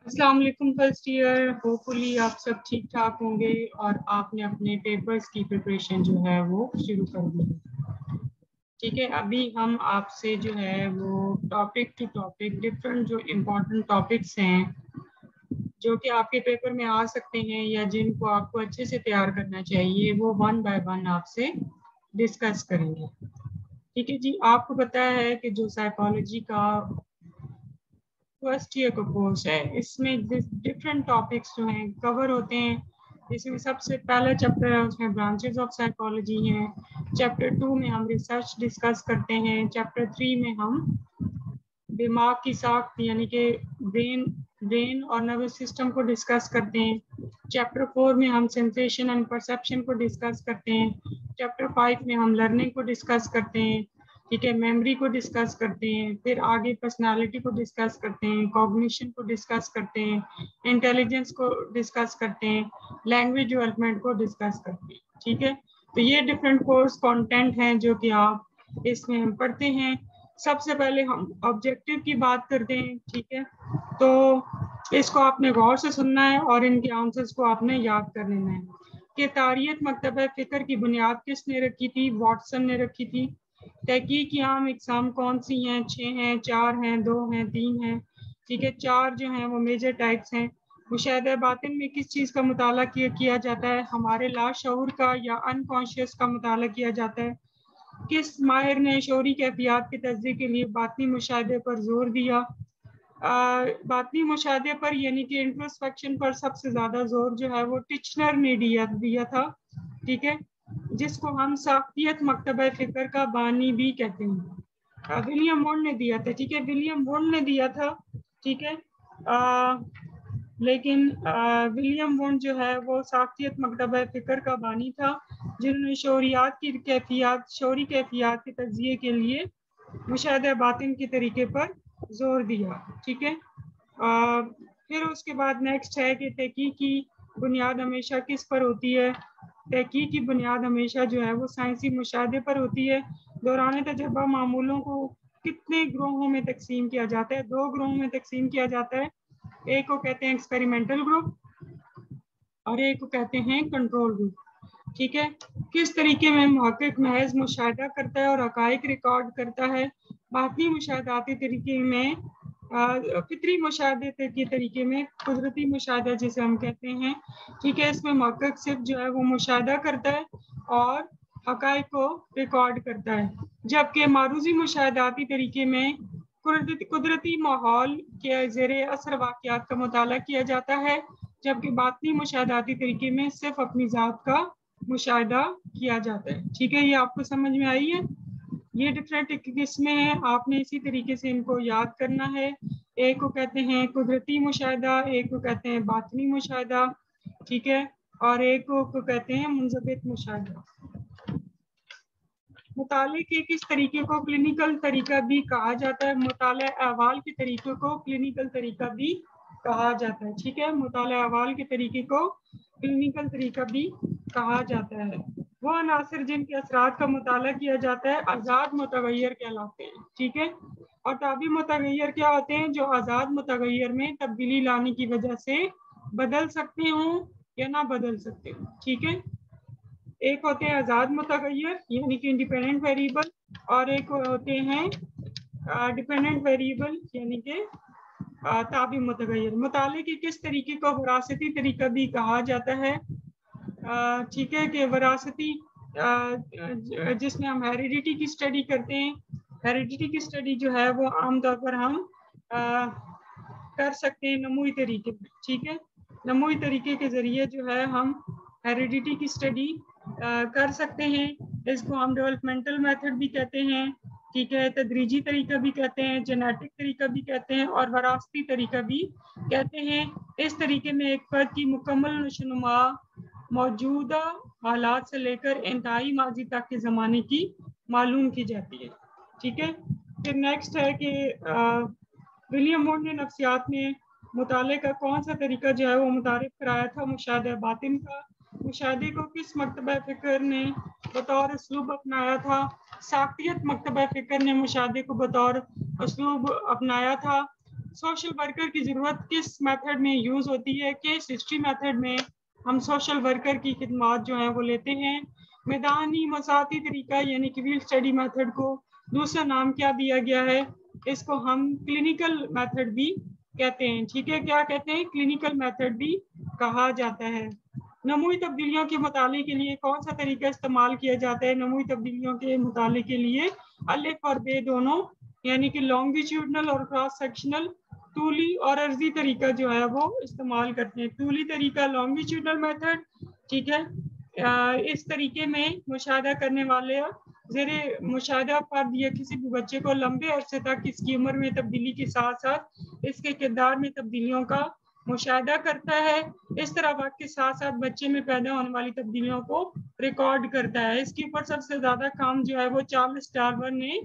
अस्सलाम वालेकुम first year, hopefully आप सब ठीक ठाक होंगे और आपने अपने पेपर्स की प्रिपरेशन जो है वो शुरू कर दी है। ठीक है, अभी हम आपसे जो है वो टॉपिक टू टॉपिक डिफरेंट जो इम्पोर्टेंट टॉपिक्स हैं जो कि आपके पेपर में आ सकते हैं या जिनको आपको अच्छे से तैयार करना चाहिए, वो वन बाय वन आपसे डिस्कस करेंगे। ठीक है जी, आपको पता है कि जो साइकोलॉजी का फर्स्ट ईयर का कोर्स है, इसमें डिफरेंट टॉपिक्स जो हैं कवर होते हैं। इसमें सबसे पहला चैप्टर है, उसमें ब्रांचेस ऑफ साइकोलॉजी हैं। चैप्टर 2 में हम रिसर्च डिस्कस करते हैं। चैप्टर 3 में हम दिमाग की साख्त यानी कि ब्रेन और नर्वस सिस्टम को डिस्कस करते हैं। चैप्टर 4 में हम सेंसेशन एंड परसेप्शन को डिस्कस करते हैं। चैप्टर 5 में हम लर्निंग को डिस्कस करते हैं। ठीक है, मेमोरी को डिस्कस करते हैं, फिर आगे पर्सनालिटी को डिस्कस करते हैं, कॉग्निशन को डिस्कस करते हैं, इंटेलिजेंस को डिस्कस करते हैं, लैंग्वेज डेवलपमेंट को डिस्कस करते हैं। ठीक है, तो ये डिफरेंट कोर्स कंटेंट हैं जो कि आप इसमें हम पढ़ते हैं। सबसे पहले हम ऑब्जेक्टिव की बात करते हैं। ठीक है, तो इसको आपने गौर से सुनना है और इनके आंसर्स को आपने याद कर लेना है कि तारीख मकतब फ़िक्र की बुनियाद किसने रखी थी? वाटसन ने रखी थी। तहकीक आम इकसाम कौन सी हैं? 6 हैं, 4 हैं, 2 हैं, 3 हैं। ठीक है, 4 जो हैं वो मेजर टाइप्स हैं। मुशाहिदा बातिन में किस चीज़ का मुताला किया जाता है? हमारे लाशऊर का या अनकॉन्शियस का मुताला किया जाता है। किस माहिर ने शौरी कैफियत के तजज़िये के लिए बातनी मुशाहिदे पर जोर दिया? बातनी मुशाहिदे पर यानी कि इंट्रोस्पेक्शन पर सबसे ज़्यादा जोर जो है वो टिचनर ने दिया था। ठीक है, जिसको हम साख्तियत मकतबा फ़िक्र का बानी भी कहते हैं। विलियम वुड ने दिया था। ठीक है, विलियम वुड ने दिया था। ठीक है, लेकिन विलियम वुड जो है वो साख्तियत मकतबा फ़िक्र का बानी था, जिन्होंने शौरियात की कैफियत शौरी कैफियत के तजज़िये के लिए मुशाहिदा बातिन के तरीके पर जोर दिया। ठीक है, फिर उसके बाद नेक्स्ट है कि तहकीक की बुनियाद हमेशा किस पर होती है? तहकीक की बुनियाद हमेशा जो है वो साइंसी मुशाहिदे पर होती है। दौरान तजर्बा मामूलों को कितने ग्रोहों में तकसीम किया जाता है? 2 ग्रोहों में तकसीम किया जाता है। एक को कहते हैं एक्सपेरिमेंटल ग्रुप और एक को कहते हैं कंट्रोल ग्रुप। ठीक है, किस तरीके में मुहक्किक महज मुशाहिदा करता है और हकाइक रिकॉर्ड करता है? बातनी मुशाहिदाती तरीके में फितरी मुशाहिदे के तरीके में कुदरती मुशाहिदा जिसे हम कहते हैं। ठीक है, इसमें मुहक्किक सिर्फ जो है वो मुशाहिदा करता है और हकाइक को रिकॉर्ड करता है, जबकि मारूजी मुशाहिदाती तरीके में कुदरती माहौल के ज़ेरे असर वाक़ियात का मुताला किया जाता है, जबकि बातनी मुशाहिदाती तरीके में सिर्फ अपनी ज़ात का मुशाहिदा किया जाता है। ठीक है, ये आपको समझ में आई है? ये डिफरेंट किस्में हैं, आपने इसी तरीके से इनको याद करना है। एक को कहते हैं कुदरती मुशाहिदा, एक को कहते हैं बातनी मुशाहिदा। ठीक है, और एक को कहते हैं मुंज़बित मुशाहिदा। मुताले के किस तरीके को क्लिनिकल तरीका भी कहा जाता है? मुताले अहवाल के तरीके को क्लिनिकल तरीका भी कहा जाता है। ठीक है, मुताले अहवाल के तरीके को क्लिनिकल तरीका भी कहा जाता है। वो अनासर जिनके असरात का मुताला किया जाता है आज़ाद मुतगय्यर कहलाते हैं। ठीक है, और ताबी मुतगय्यर क्या होते हैं? जो आज़ाद मुतगय्यर में तब्दीली लाने की वजह से बदल सकते हों या ना बदल सकते हों। ठीक है, एक होते हैं आज़ाद मुतगय्यर यानी कि इंडिपेंडेंट वेरिएबल, और एक होते हैं डिपेंडेंट वेरिएबल यानी कि ताबी मुतगय्यर। मुताले के किस तरीके को विरासती तरीका भी कहा जाता है? ठीक है, कि विरासती जिसमें हम हेरिडिटी की स्टडी करते हैं। हेरिडिटी की स्टडी जो है वो आमतौर पर हम कर सकते हैं नमूई तरीके में। ठीक है, नमूई तरीके के ज़रिए जो है हम हेरिडिटी की स्टडी कर सकते हैं। इसको हम डेवलपमेंटल मेथड भी कहते हैं। ठीक है, तदरीजी तरीका भी कहते हैं, जेनेटिक तरीका भी कहते हैं और वरासती तरीका भी कहते हैं। इस तरीके में एक फर्द की मुकम्मल नशोनुमा मौजूदा हालात से लेकर इंतहाई माजी तक के ज़माने की मालूम की जाती है। ठीक है, फिर नेक्स्ट है कि विलियम वुड ने नफ्सियात में मुताले का कौन सा तरीका जो है वो मुतारिफ कराया था? मुशाहिदा बातिन का। मुशाहिदे को किस मकतबा फ़िक्र ने बतौर उसलूब अपनाया था? साख्तियत मकतबा फ़िक्र ने मुशाहिदे को बतौर उसलूब अपनाया था। सोशल वर्कर की ज़रूरत किस मेथड में यूज़ होती है? केस हिस्ट्री मेथड में हम सोशल वर्कर की खिदमात जो है वो लेते हैं। मैदानी मसाती तरीका यानी कि फील्ड स्टडी मेथड को दूसरा नाम क्या दिया गया है? इसको हम क्लिनिकल मेथड भी कहते हैं। ठीक है, क्या कहते हैं? क्लिनिकल मेथड भी कहा जाता है। नमूई तब्दीलियों के मुताले के लिए कौन सा तरीका इस्तेमाल किया जाता है? नमूई तब्दीलियों के मुताले के लिए अलिफ और बे दोनों यानी कि लॉन्गिट्यूडनल और क्रॉस सेक्शनल तूली और अर्जी तरीका जो है वो इस्तेमाल करते हैं। तूली तरीका लॉन्गिट्यूडनल मेथड, ठीक है। इस तरीके में मुशाहदा करने वाले ज़ेरे मुशाहदा फर्द या किसी भी बच्चे को लंबे अरसे तक इसकी उम्र में तब्दीली के साथ साथ इसके किरदार में तब्दीलियों का मुशाहदा करता है। इस तरह वक्त के साथ साथ बच्चे में पैदा होने वाली तब्दीलियों को रिकॉर्ड करता है। इसके ऊपर सबसे ज़्यादा काम जो है वो चार्ल्स डार्विन ने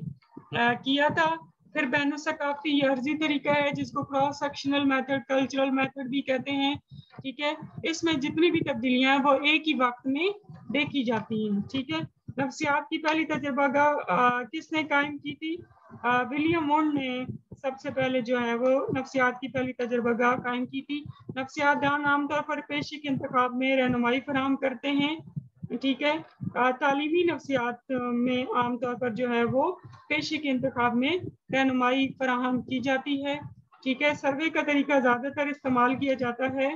किया था। फिर बैन सकाफी अर्जी तरीका है जिसको cross sectional method, cultural method भी कहते हैं। ठीक है, इसमें जितनी भी तब्दीलियां हैं वो एक ही वक्त में देखी जाती हैं। ठीक है, नफ्सियात की पहली तजर्बागाह किसने कायम की थी? विलियम वुंड ने सबसे पहले जो है वो नफ्सियात की पहली तजर्बागाह कायम की थी। नफ्सियात दान आमतौर पर पेशे के इंतखाब में रहनुमाई फराहम करते हैं। ठीक है, तालीमी नफ्सियात में आमतौर पर जो है वो पेशे के इंतखाब में रहनुमाई फराहम की जाती है। ठीक है, सर्वे का तरीका ज़्यादातर इस्तेमाल किया जाता है।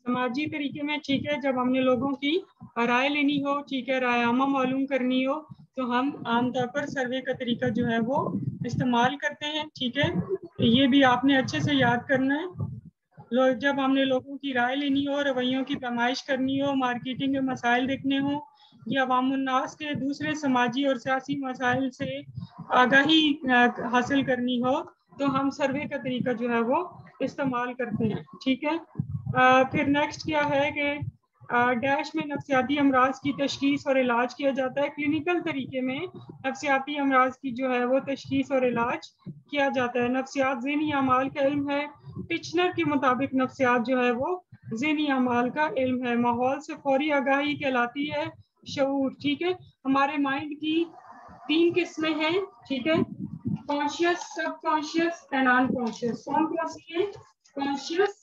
समाजी तरीके में, ठीक है, जब हमने लोगों की राय लेनी हो, ठीक है, राय आमा मालूम करनी हो, तो हम आमतौर पर सर्वे का तरीका जो है वो इस्तेमाल करते हैं। ठीक है, ये भी आपने अच्छे से याद करना है। जब हमने लोगों की राय लेनी हो, रवैयों की पैमाइश करनी हो, मार्केटिंग के मसाइल देखने हो या अवामुन्नास के दूसरे समाजी और सियासी मसाइल से आगाही हासिल करनी हो, तो हम सर्वे का तरीका जो है वो इस्तेमाल करते हैं। ठीक है, फिर नेक्स्ट क्या है कि डैश में नफ्सियाती अमराज की तशखीस और इलाज किया जाता है। क्लिनिकल तरीके में नफ्सियाती अमराज की जो है वो तशखीस और इलाज किया जाता है। नफ्सियात ज़हनी अमाल का इल्म है। टिचनर के मुताबिक नफ्सियात जो है वो ज़हनी अमाल का इल्म है। माहौल से फौरी आगाही कहलाती है शऊर। ठीक है, हमारे माइंड की 3 किस्में हैं। ठीक है, कॉन्शियस, सबकॉन्शियस एंड अनकॉन्शियस। कौन सी है? Conscious,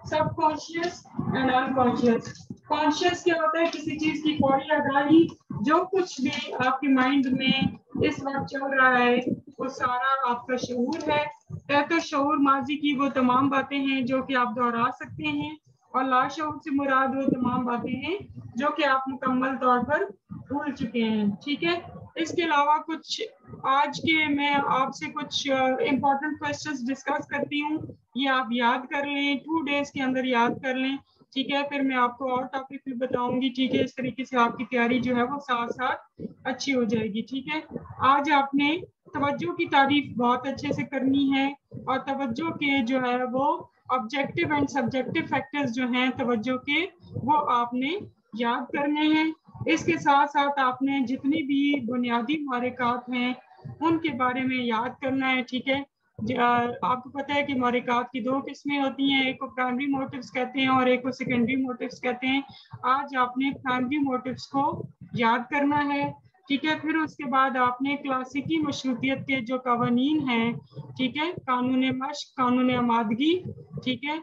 subconscious and unconscious. Conscious क्या होता है? किसी चीज की फौरी आगाही, जो कुछ भी आपके माइंड में इस वक्त चल रहा है वो सारा आपका शऊर है। तो शऊर माजी की वो तमाम बातें हैं जो कि आप दोहरा सकते हैं, और लाशऊर से मुराद वो तमाम बातें हैं जो कि आप मुकम्मल तौर पर भूल चुके हैं। ठीक है, इसके अलावा कुछ आज के मैं आपसे कुछ इम्पोर्टेंट क्वेश्चंस डिस्कस करती हूँ, ये आप याद कर लें, 2 डेज के अंदर याद कर लें। ठीक है, फिर मैं आपको और टॉपिक भी बताऊंगी। ठीक है, इस तरीके से आपकी तैयारी जो है वो साथ साथ अच्छी हो जाएगी। ठीक है, आज आपने तवज्जो की तारीफ बहुत अच्छे से करनी है, और तवज्जो के जो है वो ऑब्जेक्टिव एंड सब्जेक्टिव फैक्टर्स जो हैं तवज्जो के, वो आपने याद करने हैं। इसके साथ साथ आपने जितनी भी बुनियादी महरकात हैं उनके बारे में याद करना है। ठीक है, आपको पता है कि महरकात की 2 किस्में होती हैं, एक को प्राइमरी मोटिव्स कहते हैं और एक को सेकेंडरी मोटिव्स कहते हैं। आज आपने प्राइमरी मोटिव्स को याद करना है। ठीक है, फिर उसके बाद आपने क्लासिकी मशरूतियत के जो कवानीन हैं, ठीक है, कानून मश्क, कानून आमादगी, ठीक है,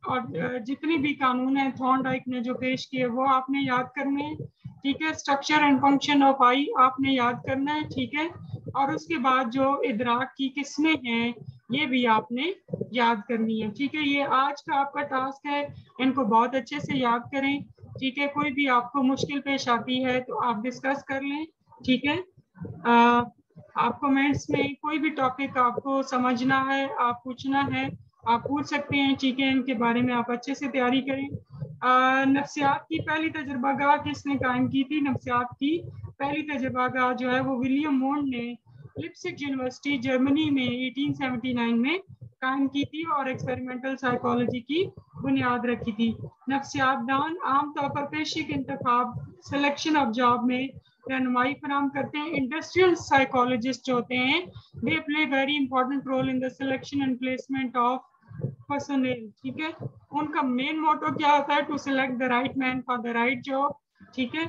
और जितनी भी कानून है थॉर्नडाइक ने जो पेश किए वो आपने याद करने हैं। ठीक है, स्ट्रक्चर एंड फंक्शन ऑफ आई आपने याद करना है। ठीक है, और उसके बाद जो इदराक की किस्में हैं ये भी आपने याद करनी है। ठीक है, ये आज का आपका टास्क है, इनको बहुत अच्छे से याद करें। ठीक है, कोई भी आपको मुश्किल पेश आती है तो आप डिस्कस कर लें। ठीक है, आप कमेंट्स में कोई भी टॉपिक आपको समझना है, आप पूछना है, आप पूछ सकते हैं। ठीक है, इनके बारे में आप अच्छे से तैयारी करें। नफ्सियात की पहली तजर्बागाह किसने कायम की थी? नफ्सियात की पहली तजर्बागाह जो है वो विलियम वुंड ने लिप्सिक यूनिवर्सिटी जर्मनी में 1879 में कायम की थी और एक्सपेरिमेंटल साइकोलॉजी की बुनियाद रखी थी। नफ्सियातदान आमतौर पर पेशे के इंतखाब, सिलेक्शन ऑफ जॉब में रहनुमाई फराहम करते हैं। इंडस्ट्रियल साइकोलॉजिस्ट जो होते हैं they play very important role in the selection and placement of personal. ठीक है, उनका मेन मोटो क्या होता है? To select the right man for the right job. ठीक है,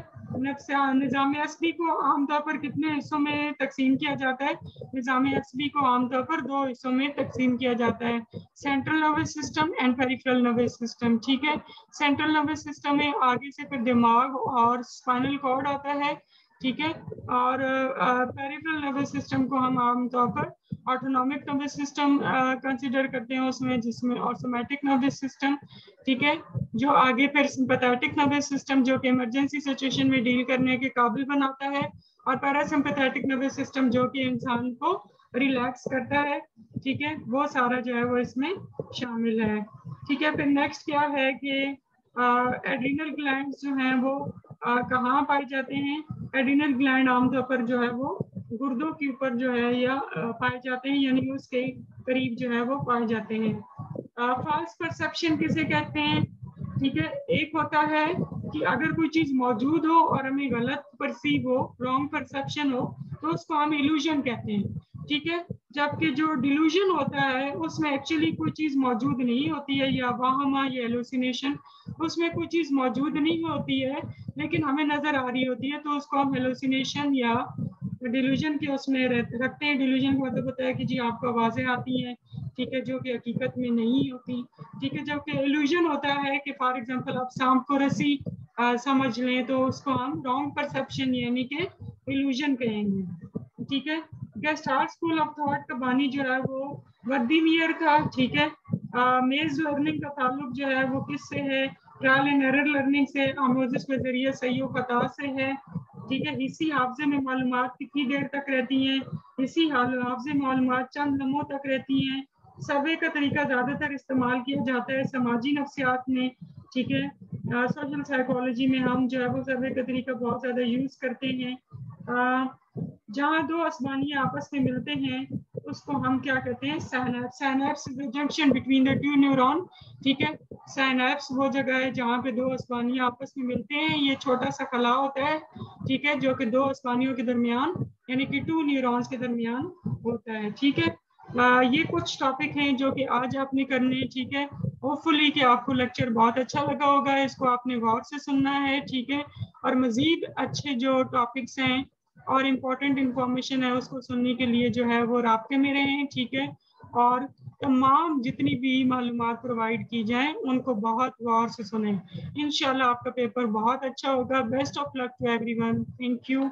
نظام عصبی کو عام طور پر کتنے حصوں میں تقسیم کیا جاتا ہے؟ نظام عصبی کو عام طور پر 2 حصوں میں تقسیم کیا جاتا ہے، central nervous system and peripheral nervous system. ٹھیک ہے، سینٹرل نروس سسٹم میں آگے سے پھر دماغ اور اسپائنل کارڈ آتا ہے. ٹھیک ہے، اور پیریفرل نروس سسٹم کو ہم عام طور پر آٹونومک نروس سسٹم کنسیڈر کرتے ہیں اس میں، جس میں آٹومیٹک نروس سسٹم. ٹھیک ہے، جو آگے پھر سمپیتھیٹک نروس سسٹم جو کہ ایمرجنسی سچویشن میں ڈیل کرنے کے قابل بناتا ہے، اور پیراسمپیتھیٹک نروس سسٹم جو کہ انسان کو ریلیکس کرتا ہے. ٹھیک ہے، وہ سارا جو ہے وہ اس میں شامل ہے. ٹھیک ہے، پھر نیکسٹ کیا ہے کہ ایڈرینل گلینڈز جو ہیں وہ کہاں پائے جاتے ہیں؟ ایڈرینل گلینڈ عام طور پر جو ہے وہ گردوں کے اوپر جو ہے یا پائے جاتے ہیں، یعنی اس کے قریب جو ہے وہ پائے جاتے ہیں. فالس پرسپشن کسے کہتے ہیں؟ ٹھیک ہے، ایک ہوتا ہے کہ اگر کوئی چیز موجود ہو اور ہمیں غلط پرسیو ہو، رانگ پرسپشن ہو، تو اس کو ہم ایلوژن کہتے ہیں. ٹھیک ہے، جبکہ جو ڈیلوژن ہوتا ہے اس میں ایکچولی کوئی چیز موجود نہیں ہوتی ہے، یا واہمہ یا ایلوسینیشن، اس میں کوئی چیز موجود نہیں ہوتی ہے لیکن ہمیں نظر آ رہی ہوتی ہے، تو اس کو ہم ایلوسینیشن یا ڈیلوژن کے اس میں رکھتے ہیں. ڈیلوژن کا مطلب ہوتا ہے کہ جی آپ کو آوازیں آتی ہیں، ٹھیک ہے، جو کہ حقیقت میں نہیں ہوتی. ٹھیک ہے، جبکہ ایلوژن ہوتا ہے کہ فار ایگزامپل آپ سانپ کو رسی سمجھ لیں تو اس کو ہم رانگ پرسپشن یعنی کہ ایلوژن کہیں گے. ٹھیک ہے، گیسٹارٹ اسکول آف تھاٹ کا بانی جو ہے وہ وردی ویئر کا. ٹھیک ہے، میز لرننگ کا تعلق جو ہے وہ کس سے ہے؟ ٹرائل اینڈ ایرر لرننگ سے، آموزش کے ذریعے صحیح و خطا سے ہے. ٹھیک ہے، حصی حافظے میں معلومات کتنی دیر تک رہتی ہیں؟ حصی حافظے میں معلومات چند لمحوں تک رہتی ہیں. سروے کا طریقہ زیادہ تر استعمال کیا جاتا ہے سماجی نفسیات میں. ٹھیک ہے، سوشل سائیکالوجی میں ہم جو ہے وہ سروے کا طریقہ بہت زیادہ یوز کرتے ہیں. جہاں 2 اسبانیاں آپس میں ملتے ہیں اس کو ہم کیا کہتے ہیں؟ سائنیپس. سائنیپس از دی جنکشن بٹوین دی 2 نیورون. ٹھیک ہے، سائنیپس وہ جگہ ہے جہاں پہ 2 اسبانیاں آپس میں ملتے ہیں. یہ چھوٹا سا خلا ہوتا ہے، ٹھیک ہے، جو کہ 2 اسبانیوں کے درمیان یعنی کہ 2 نیورونز کے درمیان ہوتا ہے. ٹھیک ہے، یہ کچھ ٹاپک ہیں جو کہ آج آپ نے کرنے ہیں. ٹھیک ہے، ہوپ فلی کہ آپ کو لیکچر بہت اچھا لگا ہوگا، اس کو آپ نے غور سے سننا ہے. ٹھیک ہے، اور مزید اچھے جو ٹاپکس ہیں اور امپورٹنٹ انفارمیشن ہے اس کو سننے کے لیے جو ہے وہ رابطے میں رہیں. ٹھیک ہے، اور تمام جتنی بھی معلومات پرووائڈ کی جائیں ان کو بہت غور سے سنیں. انشاءاللہ آپ کا پیپر بہت اچھا ہوگا. Best of luck to everyone. Thank you.